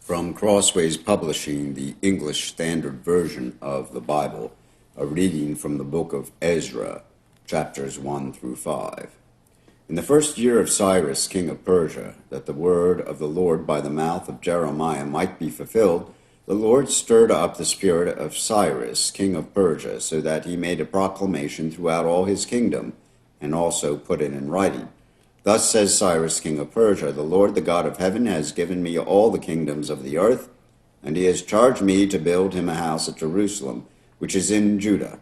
From Crossways Publishing, the English Standard Version of the Bible, a reading from the book of Ezra, chapters 1 through 5. In the first year of Cyrus, king of Persia, that the word of the Lord by the mouth of Jeremiah might be fulfilled, the Lord stirred up the spirit of Cyrus, king of Persia, so that he made a proclamation throughout all his kingdom, and also put it in writing. Thus says Cyrus, king of Persia, the Lord, the God of heaven, has given me all the kingdoms of the earth, and he has charged me to build him a house at Jerusalem, which is in Judah.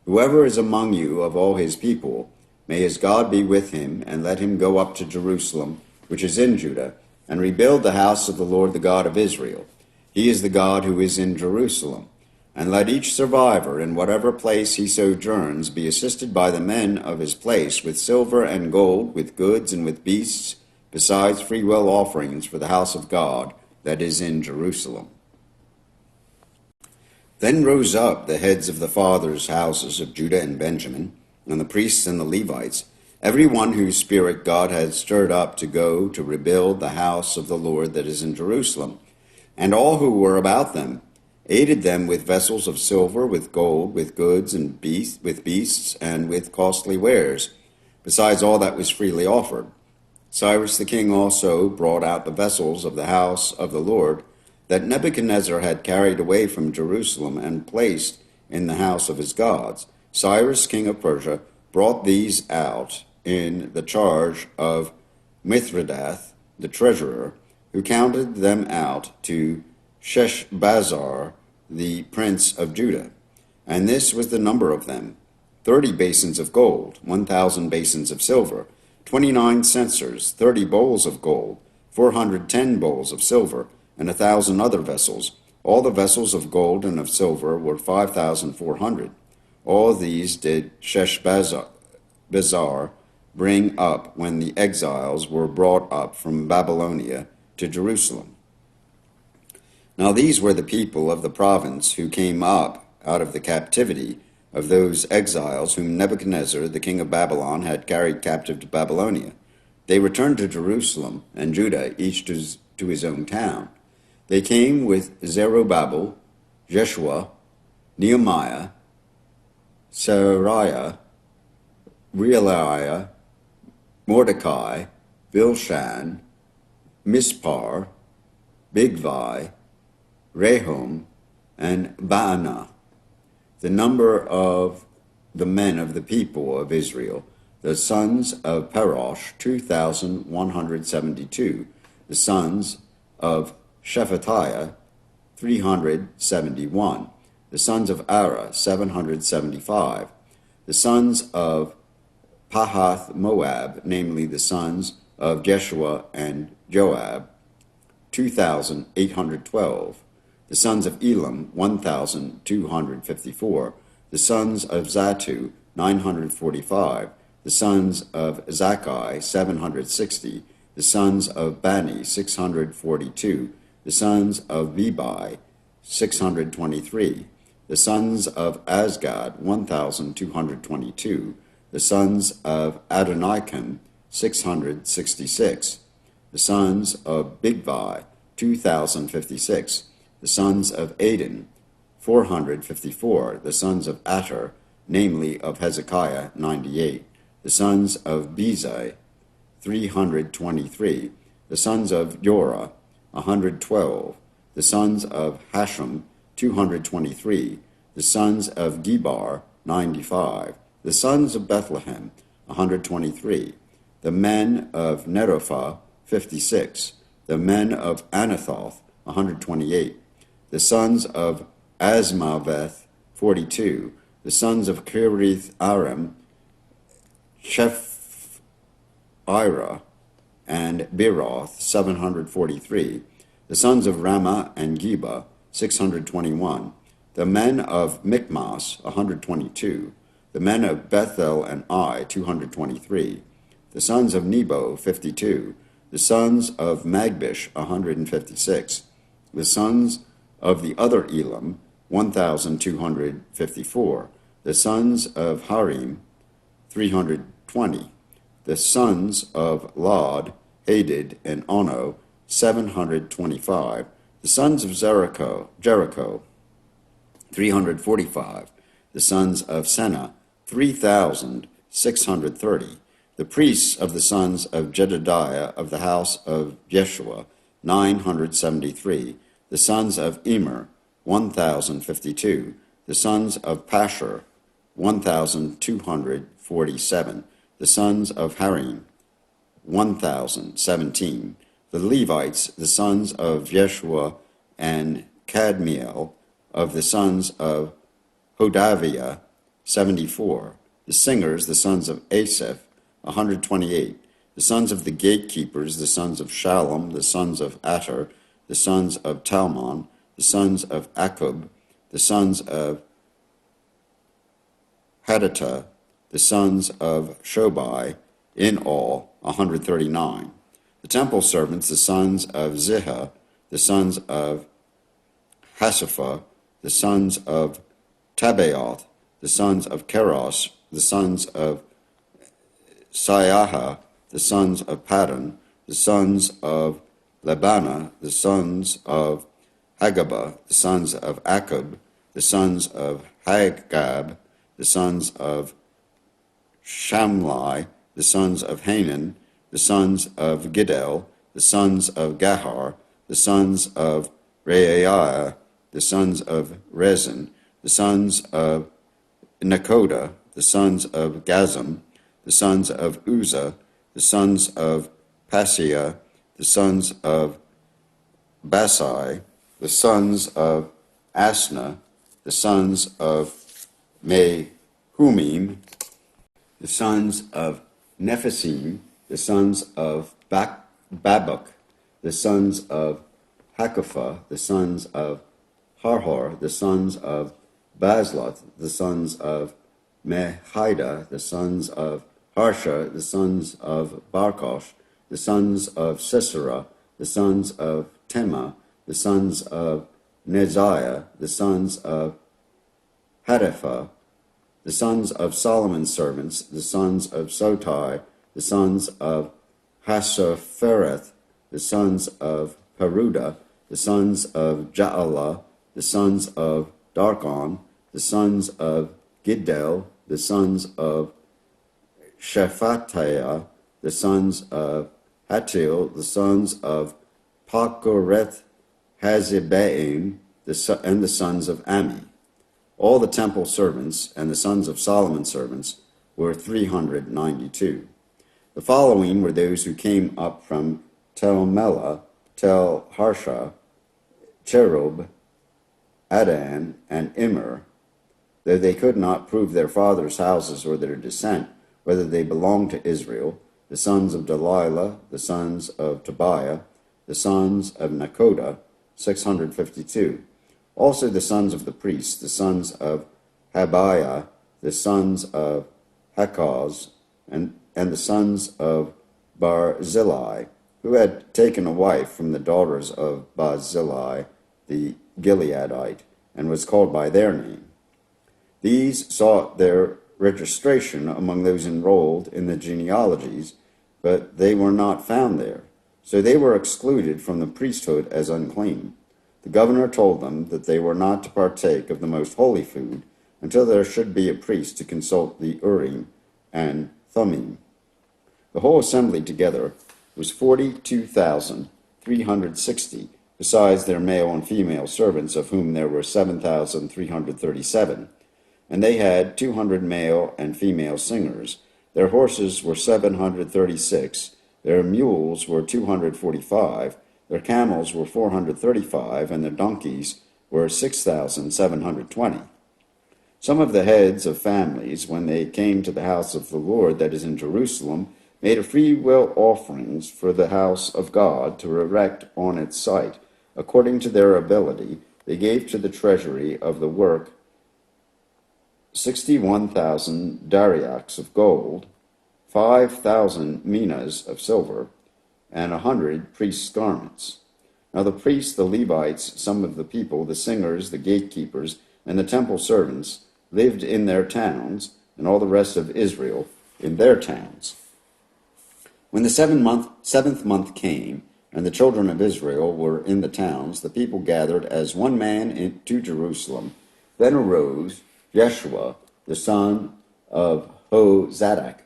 Whoever is among you of all his people, may his God be with him, and let him go up to Jerusalem, which is in Judah, and rebuild the house of the Lord, the God of Israel. He is the God who is in Jerusalem. And let each survivor, in whatever place he sojourns, be assisted by the men of his place with silver and gold, with goods and with beasts, besides freewill offerings for the house of God that is in Jerusalem. Then rose up the heads of the fathers' houses of Judah and Benjamin, and the priests and the Levites, every one whose spirit God had stirred up to go to rebuild the house of the Lord that is in Jerusalem, and all who were about them, aided them with vessels of silver, with gold, with goods, and with beasts, and with costly wares, besides all that was freely offered. Cyrus the king also brought out the vessels of the house of the Lord that Nebuchadnezzar had carried away from Jerusalem and placed in the house of his gods. Cyrus king of Persia brought these out in the charge of Mithredath, the treasurer, who counted them out to Sheshbazzar, the prince of Judah. And this was the number of them: 30 basins of gold, 1,000 basins of silver, 29 censers, 30 bowls of gold, 410 bowls of silver, and 1,000 other vessels. All the vessels of gold and of silver were 5,400. All these did Sheshbazzar bring up when the exiles were brought up from Babylonia to Jerusalem. Now these were the people of the province who came up out of the captivity of those exiles whom Nebuchadnezzar, the king of Babylon, had carried captive to Babylonia. They returned to Jerusalem and Judah, each to his own town. They came with Zerubbabel, Jeshua, Nehemiah, Seraiah, Reelaiah, Mordecai, Bilshan, Mispar, Bigvai, Rehum, and Baanah. The number of the men of the people of Israel, the sons of Parosh, 2,172. The sons of Shephatiah, 371. The sons of Ara, 775. The sons of Pahath Moab, namely the sons of Jeshua and Joab, 2,812. The sons of Elam, 1,254. The sons of Zatu, 945. The sons of Zakkai, 760. The sons of Bani, 642. The sons of Bebai, 623. The sons of Azgad, 1,222. The sons of Adonikam, 666. The sons of Bigvai, 2,056. The sons of Adin, 454. The sons of Ater, namely of Hezekiah, 98. The sons of Bezai, 323. The sons of Jorah, 112. The sons of Hashem, 223. The sons of Gebar, 95. The sons of Bethlehem, 123. The men of Nerophah, 56. The men of Anathoth, 128. The sons of Asmaveth, 42. The sons of Kirith Aram, Shephirah, and Beeroth, 743. The sons of Ramah and Geba, 621. The men of Michmas, 122. The men of Bethel and Ai, 223. The sons of Nebo, 52. The sons of Magbish, 156. The sons of the other Elam, 1,254. The sons of Harim, 320. The sons of Lod, Hadid, and Ono, 725. The sons of Jericho 345. The sons of Senah, 3,630. The priests of the sons of Jedediah of the house of Jeshua, 973. The sons of Emer, 1,052. The sons of Pashur, 1,247. The sons of Harim, 1,017. The Levites, the sons of Jeshua and Kadmiel, of the sons of Hodaviah, 74. The singers, the sons of Asaph, 128. The sons of the gatekeepers, the sons of Shallum, the sons of Ater, the sons of Talmon, the sons of Akub, the sons of Hadattah, the sons of Shobai, in all 139. The temple servants, the sons of Ziha, the sons of Hasapha, the sons of Tabaoth, the sons of Keros, the sons of Saiaha, the sons of Paddan, the sons of Labana, the sons of Hagabah, the sons of Akub, the sons of Hagab, the sons of Shamlai, the sons of Hanan, the sons of Giddel, the sons of Gahar, the sons of Reaiah, the sons of Rezin, the sons of Nekoda, the sons of Gazam, the sons of Uzzah, the sons of Paseah, the sons of Basai, the sons of Asna, the sons of Mehumim, the sons of Nephisim, the sons of Babuk, the sons of Hakupha, the sons of Harhor, the sons of Basloth, the sons of Mehida, the sons of Harsha, the sons of Barkosh, the sons of Sisera, the sons of Tema, the sons of Neziah, the sons of Hadapha, the sons of Solomon's servants, the sons of Sotai, the sons of Hasaphereth, the sons of Peruda, the sons of Jaalah, the sons of Darkon, the sons of Giddel, the sons of Shephatiah, the sons of Hatil, the sons of Pakoreth Hazibaim, and the sons of Ami. All the temple servants and the sons of Solomon's servants were 392. The following were those who came up from Tel Melah, Tel Harsha, Cherub, Adan, and Immer, though they could not prove their fathers' houses or their descent, whether they belonged to Israel, the sons of Delilah, the sons of Tobiah, the sons of Nekoda, 652. Also the sons of the priests, the sons of Habiah, the sons of Hakaz, and the sons of Barzillai, who had taken a wife from the daughters of Barzillai the Gileadite, and was called by their name. These sought their registration among those enrolled in the genealogies, but they were not found there. So they were excluded from the priesthood as unclean. The governor told them that they were not to partake of the most holy food until there should be a priest to consult the Urim and Thummim. The whole assembly together was 42,360, besides their male and female servants, of whom there were 7,337. And they had 200 male and female singers. Their horses were 736, their mules were 245, their camels were 435, and their donkeys were 6,720. Some of the heads of families, when they came to the house of the Lord that is in Jerusalem, made a free will offerings for the house of God to erect on its site. According to their ability, they gave to the treasury of the work 61,000 dariaks of gold, 5,000 minas of silver, and 100 priests' garments. Now the priests, the Levites, some of the people, the singers, the gatekeepers, and the temple servants lived in their towns, and all the rest of Israel in their towns. When the seventh month came, and the children of Israel were in the towns, the people gathered as one man to Jerusalem. Then arose Jeshua, the son of Hozadak,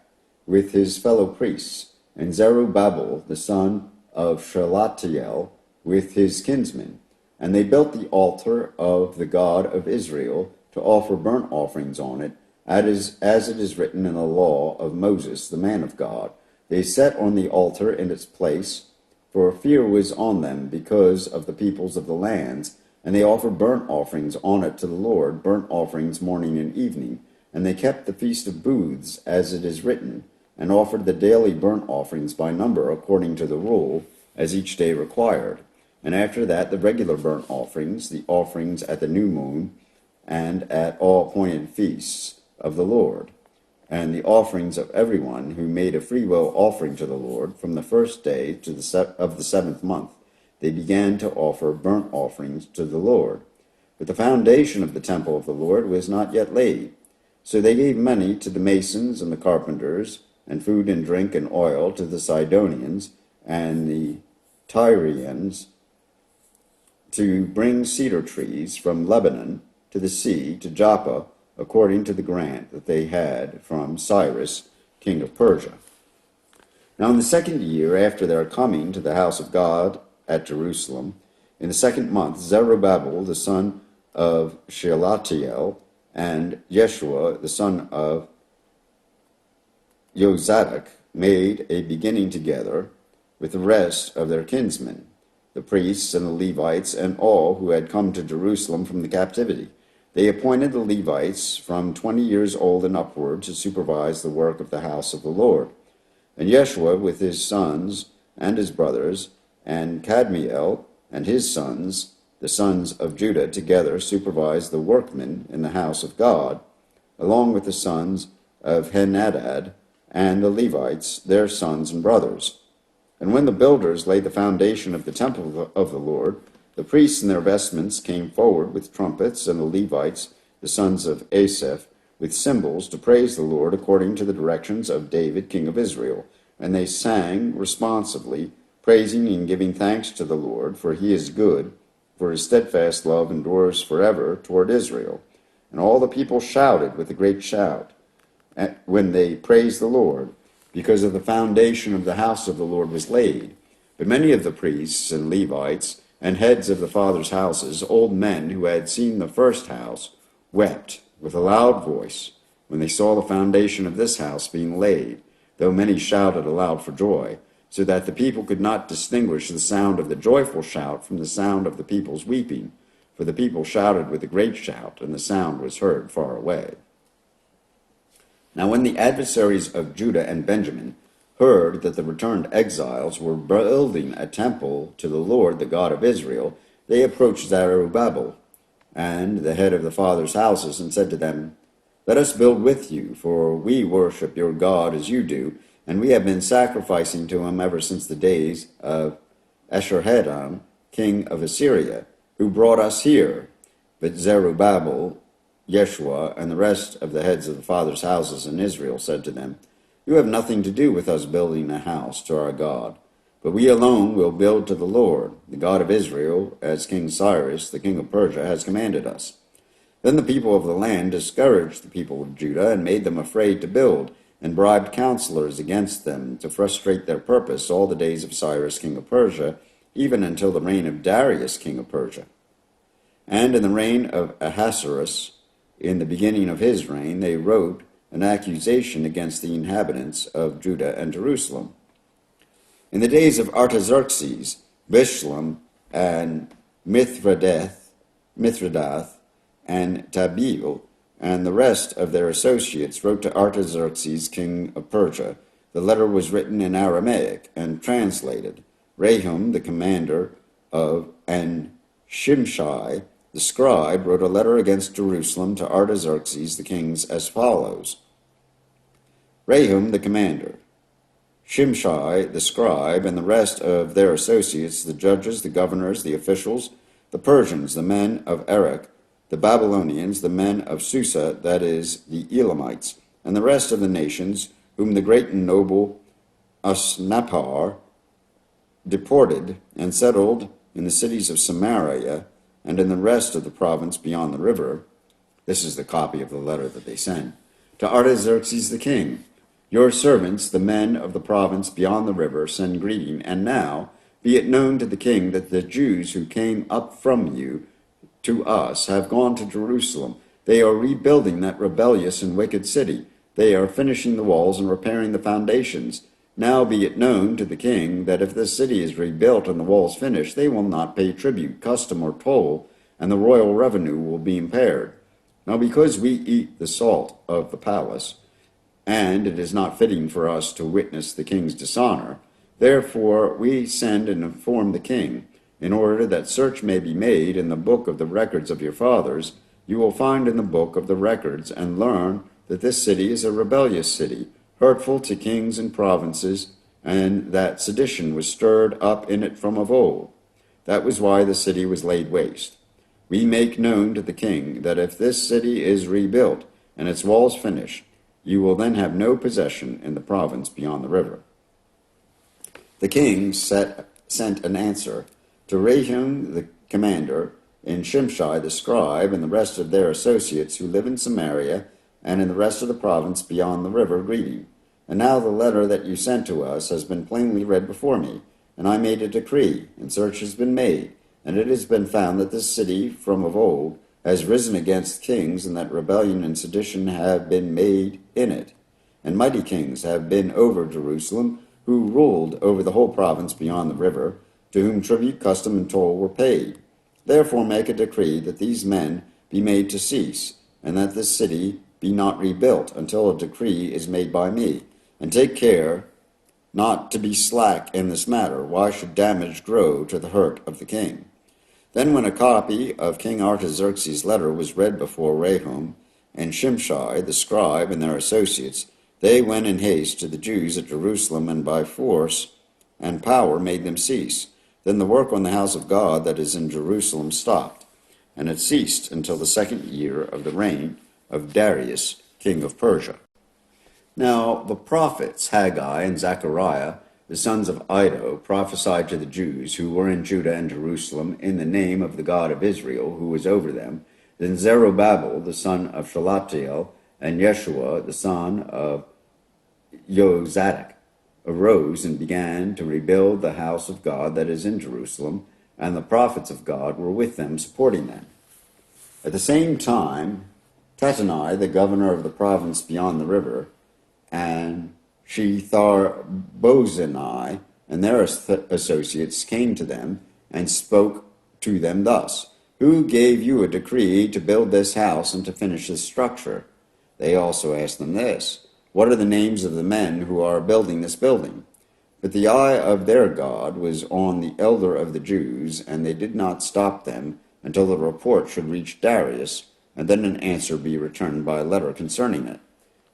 with his fellow priests, and Zerubbabel, the son of Shealtiel, with his kinsmen. And they built the altar of the God of Israel to offer burnt offerings on it, as it is written in the law of Moses, the man of God. They set on the altar in its place, for fear was on them because of the peoples of the lands, and they offered burnt offerings on it to the Lord, burnt offerings morning and evening. And they kept the feast of booths, as it is written, and offered the daily burnt offerings by number according to the rule, as each day required. And after that the regular burnt offerings, the offerings at the new moon, and at all appointed feasts of the Lord, and the offerings of everyone who made a freewill offering to the Lord from the first day to of the 7th month. They began to offer burnt offerings to the Lord. But the foundation of the temple of the Lord was not yet laid. So they gave money to the masons and the carpenters, and food and drink and oil to the Sidonians and the Tyrians, to bring cedar trees from Lebanon to the sea to Joppa, according to the grant that they had from Cyrus, king of Persia. Now in the 2nd year after their coming to the house of God at Jerusalem, in the 2nd month, Zerubbabel the son of Shealtiel and Jeshua the son of Jozadak made a beginning together with the rest of their kinsmen, the priests and the Levites, and all who had come to Jerusalem from the captivity. They appointed the Levites from 20 years old and upward to supervise the work of the house of the Lord. And Jeshua with his sons and his brothers, and Kadmiel and his sons, the sons of Judah, together supervised the workmen in the house of God, along with the sons of Henadad and the Levites, their sons and brothers. And when the builders laid the foundation of the temple of the Lord, the priests in their vestments came forward with trumpets, and the Levites, the sons of Asaph, with cymbals, to praise the Lord according to the directions of David, king of Israel. And they sang responsively, praising and giving thanks to the Lord, for he is good, for his steadfast love endures forever toward Israel. And all the people shouted with a great shout when they praised the Lord, because of the foundation of the house of the Lord was laid. But many of the priests and Levites and heads of the fathers' houses, old men who had seen the first house, wept with a loud voice when they saw the foundation of this house being laid, though many shouted aloud for joy, so that the people could not distinguish the sound of the joyful shout from the sound of the people's weeping, for the people shouted with a great shout, and the sound was heard far away. Now when the adversaries of Judah and Benjamin heard that the returned exiles were building a temple to the Lord, the God of Israel, they approached Zerubbabel and the head of the fathers' houses, and said to them, "Let us build with you, for we worship your God as you do, and we have been sacrificing to him ever since the days of Esarhaddon, king of Assyria, who brought us here." But Zerubbabel, Jeshua, and the rest of the heads of the fathers' houses in Israel said to them, "You have nothing to do with us building a house to our God, but we alone will build to the Lord, the God of Israel, as King Cyrus, the king of Persia, has commanded us." Then the people of the land discouraged the people of Judah and made them afraid to build, and bribed counselors against them to frustrate their purpose all the days of Cyrus, king of Persia, even until the reign of Darius, king of Persia. And in the reign of Ahasuerus, in the beginning of his reign, they wrote an accusation against the inhabitants of Judah and Jerusalem. In the days of Artaxerxes, Bishlam and Mithridath and Tabeel and the rest of their associates wrote to Artaxerxes, king of Persia. The letter was written in Aramaic and translated. Rahum, the commander of, and Shimshai, the scribe, wrote a letter against Jerusalem to Artaxerxes the king as follows. Rahum the commander, Shimshai the scribe, and the rest of their associates, the judges, the governors, the officials, the Persians, the men of Erech, the Babylonians, the men of Susa, that is, the Elamites, and the rest of the nations, whom the great and noble Asnapar, deported and settled in the cities of Samaria and in the rest of the province beyond the river. This is the copy of the letter that they sent. To Artaxerxes the king, your servants, the men of the province beyond the river, send greeting. And now be it known to the king that the Jews who came up from you to us have gone to Jerusalem. They are rebuilding that rebellious and wicked city. They are finishing the walls and repairing the foundations. Now be it known to the king that if this city is rebuilt and the walls finished, they will not pay tribute, custom, or toll, and the royal revenue will be impaired. Now because we eat the salt of the palace, and it is not fitting for us to witness the king's dishonor, therefore we send and inform the king, in order that search may be made in the book of the records of your fathers. You will find in the book of the records and learn that this city is a rebellious city, hurtful to kings and provinces, and that sedition was stirred up in it from of old. That was why the city was laid waste. We make known to the king that if this city is rebuilt and its walls finished, you will then have no possession in the province beyond the river. The king sent an answer to Rehum the commander, and Shimshai the scribe, and the rest of their associates who live in Samaria and in the rest of the province beyond the river, greeting. And now the letter that you sent to us has been plainly read before me, and I made a decree, and search has been made, and it has been found that this city from of old has risen against kings, and that rebellion and sedition have been made in it. And mighty kings have been over Jerusalem, who ruled over the whole province beyond the river, to whom tribute, custom, and toll were paid. Therefore make a decree that these men be made to cease, and that this city be not rebuilt until a decree is made by me. And take care not to be slack in this matter. Why should damage grow to the hurt of the king? Then when a copy of King Artaxerxes' letter was read before Rehum and Shimshai the scribe and their associates, they went in haste to the Jews at Jerusalem, and by force and power made them cease. Then the work on the house of God that is in Jerusalem stopped, and it ceased until the 2nd year of the reign of Darius, king of Persia. Now the prophets Haggai and Zechariah, the sons of Iddo, prophesied to the Jews who were in Judah and Jerusalem in the name of the God of Israel, who was over them. Then Zerubbabel, the son of Shealtiel, and Yeshua, the son of Jozadak, arose and began to rebuild the house of God that is in Jerusalem, and the prophets of God were with them, supporting them. At the same time, Tattenai, the governor of the province beyond the river, and Shethar-bozenai and their associates came to them and spoke to them thus: Who gave you a decree to build this house and to finish this structure? They also asked them this: What are the names of the men who are building this building? But the eye of their God was on the elder of the Jews, and they did not stop them until the report should reach Darius, and then an answer be returned by letter concerning it.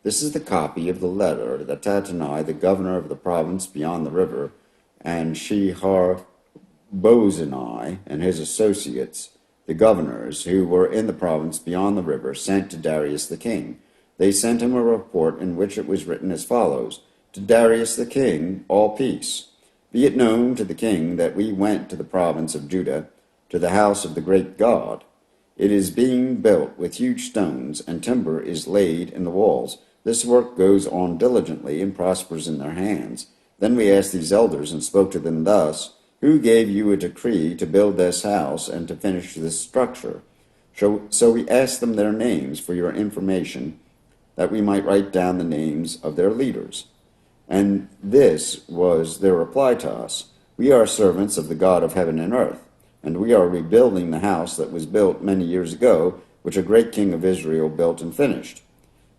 This is the copy of the letter that Tattenai, the governor of the province beyond the river, and Shethar-bozenai and his associates, the governors who were in the province beyond the river, sent to Darius the king. They sent him a report in which it was written as follows: To Darius the king, all peace. Be it known to the king that we went to the province of Judah, to the house of the great God. It is being built with huge stones, and timber is laid in the walls. This work goes on diligently and prospers in their hands. Then we asked these elders and spoke to them thus: Who gave you a decree to build this house and to finish this structure? So we asked them their names for your information, that we might write down the names of their leaders. And this was their reply to us: We are servants of the God of heaven and earth, and we are rebuilding the house that was built many years ago, which a great king of Israel built and finished.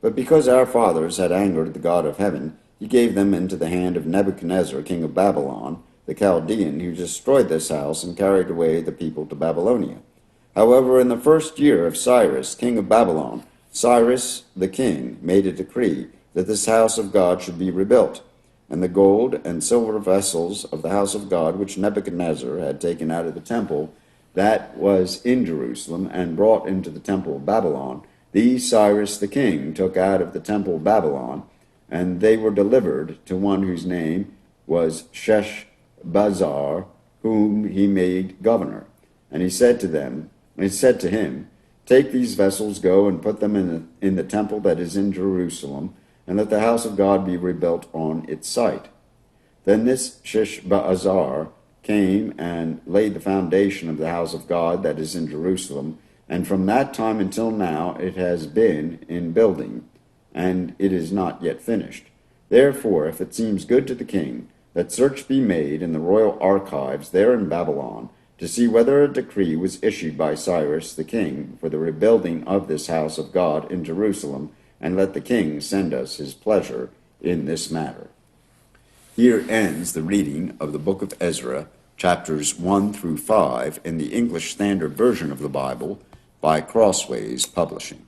But because our fathers had angered the God of heaven, he gave them into the hand of Nebuchadnezzar, king of Babylon, the Chaldean, who destroyed this house and carried away the people to Babylonia. However, in the 1st year of Cyrus, king of Babylon, Cyrus the king made a decree that this house of God should be rebuilt, and the gold and silver vessels of the house of God, which Nebuchadnezzar had taken out of the temple that was in Jerusalem and brought into the temple of Babylon, these Cyrus the king took out of the temple of Babylon, and they were delivered to one whose name was Sheshbazzar, whom he made governor. And he said to him, Take these vessels, go and put them in the temple that is in Jerusalem, and let the house of God be rebuilt on its site. Then this Sheshbazzar came and laid the foundation of the house of God that is in Jerusalem, and from that time until now it has been in building, and it is not yet finished. Therefore, if it seems good to the king, that search be made in the royal archives there in Babylon, to see whether a decree was issued by Cyrus the king for the rebuilding of this house of God in Jerusalem, and let the king send us his pleasure in this matter. Here ends the reading of the book of Ezra, chapters 1 through 5, in the English Standard Version of the Bible by Crossways Publishing.